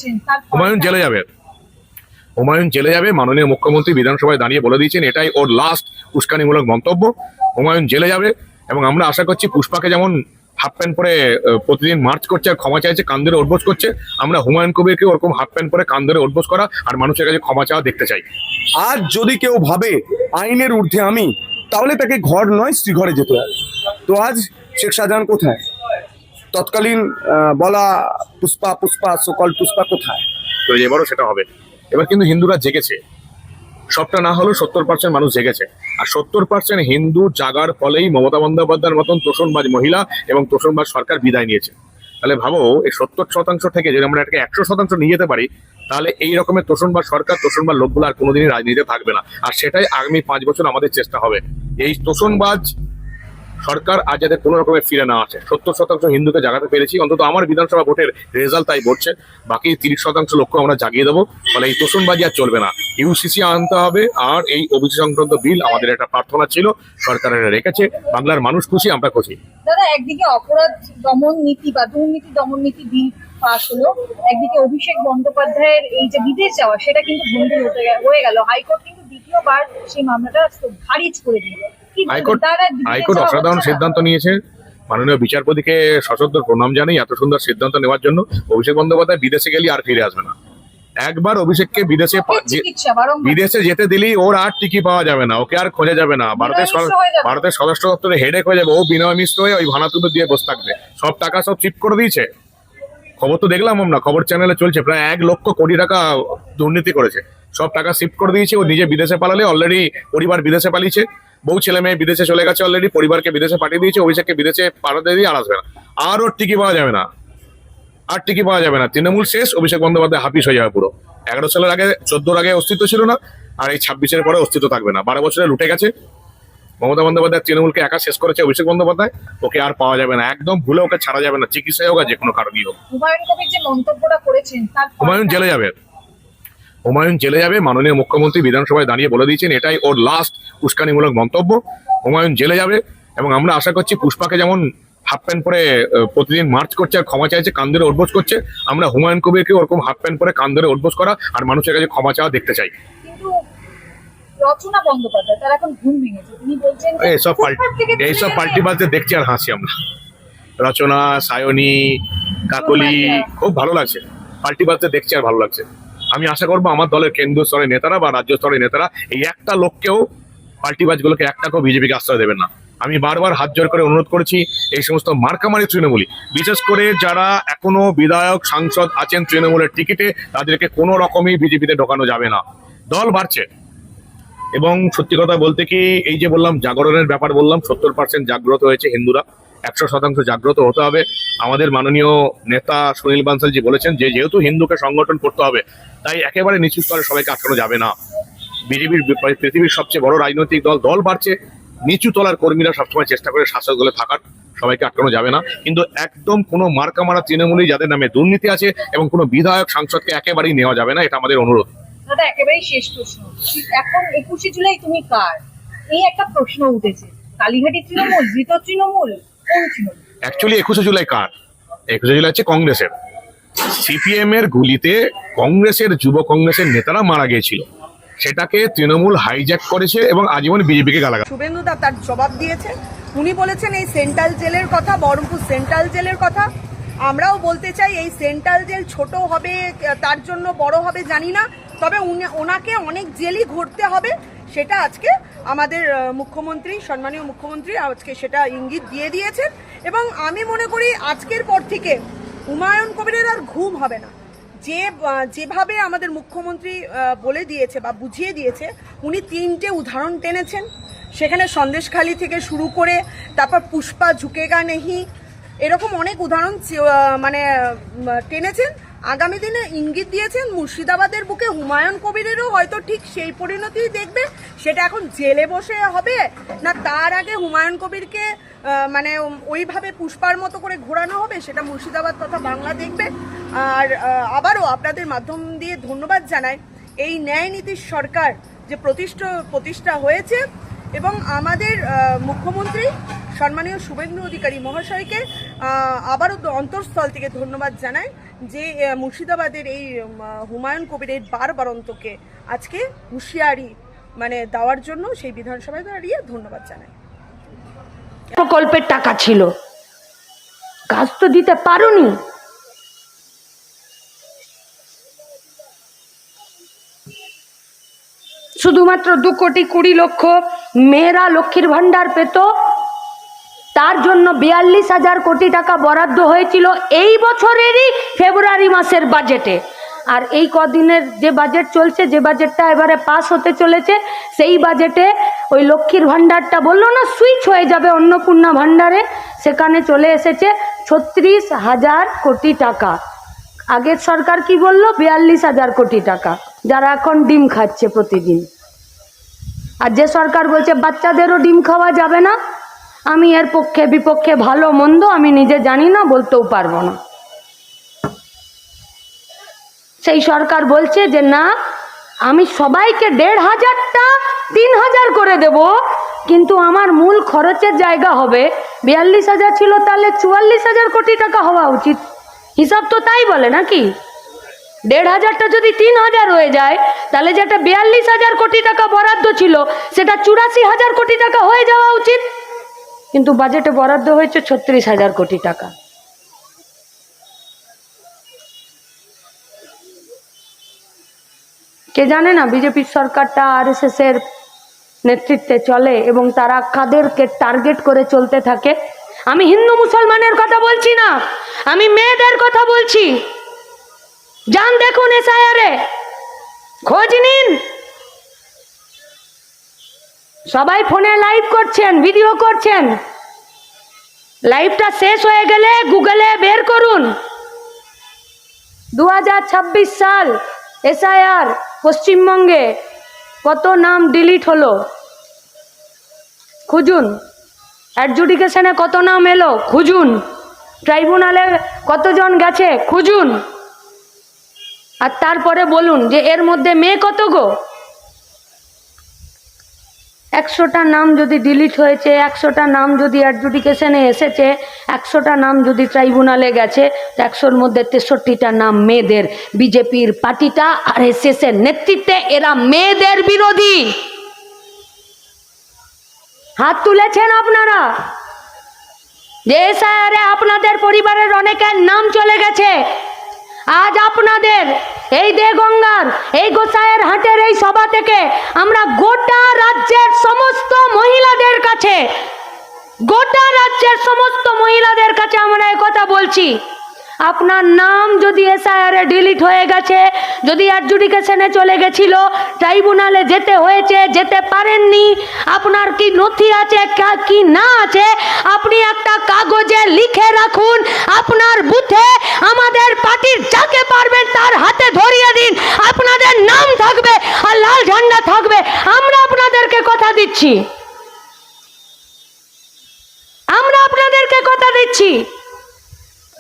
করেছেন তার হুমায়ুন জেলে যাবে, হুমায়ুন জেলে যাবে। মাননীয় মুখ্যমন্ত্রী বিধানসভায় দাঁড়িয়ে বলে দিয়েছেন এটাই ওর লাস্ট উস্কানিমূলক মন্তব্য। হুমায়ুন জেলে যাবে এবং আমরা আশা করছি পুষ্পাকে যেমন হাফ প্যান্ট পরে প্রতিদিন মার্চ করছে আর ক্ষমা চাইছে, কান ধরে উঠবোস করছে, আমরা হুমায়ুন কবিরকে ওরকম হাফ প্যান্ট পরে কান ধরে উঠবোস করা আর মানুষের কাছে ক্ষমা চাওয়া দেখতে চাই। আজ যদি কেউ ভাবে আইনের ঊর্ধ্বে আমি, তাহলে তাকে ঘর নয় শ্রীঘরে যেতে হবে। তো আজ শেখ শাহজাহান কোথায়? তৎকালীন বলা পুষ্পা পুষ্পা সকল পুষ্পা কোথায়? তো এবারও সেটা হবে। এবার কিন্তু হিন্দুরা জেগেছে, সবটা না হলেও 70% মানুষ জেগেছে। আর 70% হিন্দু জাগার ফলেই মমতা বন্দ্যোপাধ্যায়ের মতন তোষণবাজ মহিলা এবং তোষণবাজ সরকার বিদায় নিয়েছে। তাহলে ভাবো এই 70% থেকে যদি আমরা এটাকে 100% নিয়ে যেতে পারি, তাহলে এই রকমের তোষণবাজ সরকার, তোষণবাজ লোকগুলো আর কোনোদিনই রাজনীতিতে থাকবে না। আর সেটাই আগামী 5 বছর আমাদের চেষ্টা হবে, এই তোষণবাজ সরকার আজ যাতে কোনো রকমের ফিরে না আসে। 70% হিন্দুকে জাগাতে পেরেছি, অন্তত আমার বিধানসভা ভোটের রেজাল্ট তাই বলছে। বাকি 30% লোককে আমরা জাগিয়ে দেবো। ফলে এই তোষণবাজি আর চলবে না, ইউসিসি আনতে হবে। আর এই ওবিসি সংক্রান্ত বিল আমাদের একটা প্রার্থনা ছিল, সরকারের রেখেছে। বাংলার মানুষ খুশি, আমরা খুশি। দাদা, একদিকে অপরাধ দমন নীতি বা দুর্নীতি দমন নীতি বিল পাস হলো, একদিকে অভিষেক বন্দ্যোপাধ্যায়ের এই যে বিদেশ যাওয়া সেটা কিন্তু বন্ধ হয়ে গেল। হাইকোর্ট কিন্তু দ্বিতীয়বার সেই মামলাটা খারিজ করে দিল। হাইকোর্ট অসাধারণ সিদ্ধান্ত নিয়েছে। মাননীয় বিচারপতিকে সশস্ত্র প্রণাম জানাই এত সুন্দর সিদ্ধান্ত নেওয়ার জন্য। অভিষেক বন্দ্যোপাধ্যায় বিদেশে গেলে আর ফিরে আসবে না। একবার অভিষেককে বিদেশে যেতে দিলেই ওর আর টিকি পাওয়া যাবে না, ওকে আর খোঁজা যাবে না। ভারতের স্বরাষ্ট্র দপ্তরে হেডেক হয়ে যাবে ও, বিনয় মিশ্র হয়ে ওই ভানাতুবে দিয়ে বসে থাকবে। সব টাকা সব চিপ করে দিয়েছে। খবর তো দেখলাম আমরা, খবর চ্যানেলে চলছে, প্রায় 1 লক্ষ কোটি টাকা দুর্নীতি করেছে। সব টাকা শিফট করে দিয়েছে। ও নিজে বিদেশে পালালে, অলরেডি পরিবার বিদেশে পালিয়েছে, বউ ছেলে মেয়ে বিদেশে চলে গেছে অলরেডি, পরিবারকে বিদেশে পাঠিয়ে দিয়েছে। অভিষেককে বিদেশে পাঠাতে দিয়ে আর আসবে না, আর ওর টিকি পাওয়া যাবে না, আর টিকি পাওয়া যাবে না। তৃণমূল শেষ, অভিষেক বন্দ্যোপাধ্যায় হাফিস হয়ে যাবে পুরো। 11 সালের আগে, 14 আগে অস্তিত্ব ছিল না, আর এই 26-এর পরে অস্তিত্ব থাকবে না। 12 বছরে লুটে গেছে মমতা বন্দ্যোপাধ্যায়, তৃণমূলকে একা শেষ করেছে অভিষেক বন্দ্যোপাধ্যায়। ওকে আর পাওয়া যাবে না, একদম ভুলে ওকে ছাড়া যাবে না, চিকিৎসায় হোক আর যে কোনো কারণেই হোক। হুমায়ুন কবির যে মন্তব্যটা করেছেন তার হুমায়ুন জেলে যাবে, হুমায়ুন জেলে যাবে। মাননীয় মুখ্যমন্ত্রী বিধানসভায় দাঁড়িয়ে বলে দিয়েছেন এটাই ওর লাস্ট উস্কানিমূলক মন্তব্য। হুমায়ুন জেলে যাবে এবং আমরা আশা করছি পুষ্পাকে যেমন হাফ প্যান্ট পরে প্রতিদিন মার্চ করছে আর ক্ষমা চাইছে, কান ধরে উঠবোস করছে, আমরা হুমায়ুন কবিরকে ওরকম হাফ প্যান্ট পরে কান ধরে উঠবোস করা আর মানুষের কাছে ক্ষমা চাওয়া দেখতে চাই। কিন্তু রচনা বন্দ্যোপাধ্যায় তার এখন ঘুম ভেঙেছে, তিনি বলছেন এইসব পাল্টিবাজদের দেখছি আর হাসি আমরা। রচনা, সায়নী, কাকলি খুব ভালো লাগছে, পাল্টিবাজদের দেখছি আর ভালো লাগছে। আমি আশা করবো আমার দলের কেন্দ্রীয় স্তরের নেতারা বা রাজ্য স্তরের নেতারা এই একটা লোককেও, পাল্টিবাজগুলোকে একটাকেও বিজেপিকে আশ্রয় দেবেন না। আমি বারবার হাত জোর করে অনুরোধ করেছি, এই সমস্ত মার্কামারি তৃণমূলী, বিশেষ করে যারা এখনো বিধায়ক সাংসদ আছেন তৃণমূলের টিকিটে, তাদেরকে কোনো রকমই বিজেপিতে ঢোকানো যাবে না। দল বাড়ছে এবং সত্যি কথা বলতে কি, এই যে বললাম জাগরণের ব্যাপার বললাম, 70% জাগ্রত হয়েছে হিন্দুরা, 100% জাগ্রত হতে হবে। আমাদের মাননীয় নেতা সুনীল বানসালজি বলেছেন যে যেহেতু হিন্দুকে সংগঠন করতে হবে, তাই একেবারে নিচু স্তরে সবাইকে আটকানো যাবে না। বিজেপির পৃথিবীর সবচেয়ে বড় রাজনৈতিক দল বাড়ছে, নিচু তলার কর্মীরা সবসময় চেষ্টা করে শাসক দলে থাকার, সবাইকে আটকানো যাবে না। কিন্তু একদম কোনো মার্কা মারা তৃণমূলী যাদের নামে দুর্নীতি আছে এবং কোনো বিধায়ক সাংসদকে একেবারেই নেওয়া যাবে না, এটা আমাদের অনুরোধ। দাদা, একেবারেই শেষ প্রশ্ন, এখন 21শে জুলাই তুমি কার? এই একটা প্রশ্ন উঠেছে, কালীঘাটি তৃণমূল, ধৃত তৃণমূল, কোন তৃণমূল? অ্যাকচুয়ালি 21শে জুলাই কার? 21শে জুলাই হচ্ছে কংগ্রেসের। সিপিএম এর গুলিতে কংগ্রেসের, যুব কংগ্রেসের নেতারা মারা গিয়েছিল, সেটাকে তৃণমূল হাইজ্যাক করেছে এবং আজীবন বিজেপিকে গালাগাল। শুভেন্দু দা তার জবাব দিয়েছে, উনি বলেছেন এই সেন্ট্রাল জেলের কথা, বহরমপুর সেন্ট্রাল জেলের কথা। আমরাও বলতে চাই এই সেন্ট্রাল জেল ছোট হবে, তার জন্য বড় হবে জানি না, তবে ওনাকে অনেক জেলই ঘুরতে হবে, সেটা আজকে আমাদের মুখ্যমন্ত্রী, সম্মানীয় মুখ্যমন্ত্রী আজকে সেটা ইঙ্গিত দিয়ে দিয়েছেন। এবং আমি মনে করি আজকের পর থেকে হুমায়ুন কবিরের আর ঘুম হবে না। যেভাবে আমাদের মুখ্যমন্ত্রী বলে দিয়েছে বা বুঝিয়ে দিয়েছে, উনি 3টে উদাহরণ টেনেছেন, সেখানে সন্দেশখালি থেকে শুরু করে তারপর পুষ্পা ঝুঁকেগা নেহি, এরকম অনেক উদাহরণ মানে টেনেছেন। আগামী দিনে ইঙ্গিত দিয়েছেন মুর্শিদাবাদের বুকে হুমায়ুন কবিরেরও হয়তো ঠিক সেই পরিণতি দেখবে, সেটা এখন জেলে বসে হবে না তার আগে হুমায়ুন কবিরকে মানে ওইভাবে পুষ্পার মতো করে ঘোরানো হবে, সেটা মুর্শিদাবাদ তথা বাংলা দেখবে। আর আবারও আপনাদের মাধ্যম দিয়ে ধন্যবাদ জানাই এই ন্যায় নীতির সরকার যে প্রতিষ্ঠা হয়েছে এবং আমাদের মুখ্যমন্ত্রী সম্মানীয় শুভেন্দু অধিকারী মহাশয়কে আবারও অন্তঃস্থল থেকে ধন্যবাদ জানাই যে মুর্শিদাবাদের এই হুমায়ুন কবিরের বারবারন্তকে আজকে হুঁশিয়ারি মানে দেওয়ার জন্য সেই বিধানসভায় দাঁড়িয়ে ধন্যবাদ জানাই। প্রকল্পের টাকা ছিল, কাজ তো দিতে পারোনি। শুধুমাত্র 2,20,00,000 মেয়েরা লক্ষ্মীর ভান্ডার পেত, তার জন্য 42,000 কোটি টাকা বরাদ্দ হয়েছিল এই বছরেরই ফেব্রুয়ারি মাসের বাজেটে। আর এই কদিনের যে বাজেট চলছে, যে বাজেটটা এবারে পাস হতে চলেছে, সেই বাজেটে ওই লক্ষ্মীর ভান্ডারটা বললো না সুইচ হয়ে যাবে অন্নপূর্ণা ভান্ডারে, সেখানে চলে এসেছে 36,000 কোটি টাকা। আগের সরকার কি বললো? 42,000 কোটি টাকা, যারা এখন ডিম খাচ্ছে প্রতিদিন। আর যে সরকার বলছে বাচ্চাদেরও ডিম খাওয়া যাবে না, আমি এর পক্ষে বিপক্ষে ভালো মন্দ আমি নিজে জানি না, বলতেও পারবো না। সেই সরকার বলছে যে না, আমি সবাইকে 1,500টা 3,000 করে দেব, কিন্তু আমার মূল খরচের জায়গা হবে 42,000 ছিল, তাহলে 44,000 কোটি টাকা হওয়া উচিত। হিসাব তো তাই বলে নাকি? 1,500টা যদি 3,000 হয়ে যায়, তাহলে যেটা 42,000 কোটি টাকা বরাদ্দ ছিল সেটা 84,000 কোটি টাকা হয়ে যাওয়া উচিত। কিন্তু বাজেটে বরাদ্দ হয়েছে 36,000 কোটি টাকা। কে জানে না বিজেপির সরকারটা RSS এর নেতৃত্বে চলে এবং তারা কাদেরকে টার্গেট করে চলতে থাকে। আমি হিন্দু মুসলমানের কথা বলছি না, আমি মেয়েদের কথা বলছি। যান দেখুন SIR এ, খোঁজ নিন। সবাই ফোনে লাইভ করছেন, ভিডিও করছেন, লাইভটা শেষ হয়ে গেলে গুগলে বের করুন 2026 সাল SIR পশ্চিমবঙ্গে কত নাম ডিলিট হলো খুঁজুন, অ্যাডজুডিকেশনে কত নাম এলো খুঁজুন, ট্রাইব্যুনালে কতজন গেছে খুঁজুন, আর তারপরে বলুন যে এর মধ্যে মেয়ে কত গো। 100টা নাম যদি ডিলিট হয়েছে, 100টা নাম যদি অ্যাডজুডিকেশনে এসেছে, 100টা নাম যদি ট্রাইব্যুনালে গেছে, 100-র মধ্যে 63টা নাম মেয়েদের। বিজেপির পার্টিটা RSS এর নেতৃত্বে এরা মেয়েদের বিরোধী। হাত তুলেছেন আপনারা যে SIR এ আপনাদের পরিবারের অনেকের নাম চলে গেছে। আজ আপনাদের এই দেগঙ্গার এই গোসাইয়ের হাটের এই সভা থেকে আমরা গোটা রাজ্যের সমস্ত মহিলাদের কাছে, গোটা রাজ্যের সমস্ত মহিলাদের কাছে আমরা একথা বলছি, আপনার নাম যদি SIR এ ডিলিট হয়ে গেছে, যদি অ্যাডজুডিকেশনে চলে গেছিল, ট্রাইব্যুনালে যেতে হয়েছে, যেতে পারেননি, আপনার কি নথি আছে কি না আছে, আপনি একটা কাগজে লিখে রাখুন। আপনার বুথে আমাদের পার্টির যাকে পারবেন তার হাতে ধরিয়ে দিন, আপনাদের নাম থাকবে আর লাল ঝান্ডা থাকবে। আমরা আপনাদেরকে কথা দিচ্ছি, আমরা আপনাদেরকে কথা দিচ্ছি।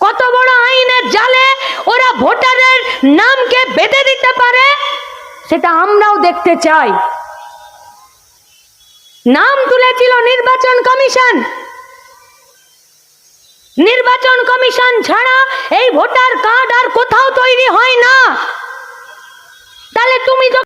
কত বড় আইনের জালে ওরা ভোটারের নামকে বেঁধে দিতে পারে সেটা আমরাও দেখতে চাই। নাম তুলেছিল নির্বাচন কমিশন, নির্বাচন কমিশন ছাড়া এই ভোটার কার্ড আর কোথাও তৈরি হয় না। তাহলে তুমি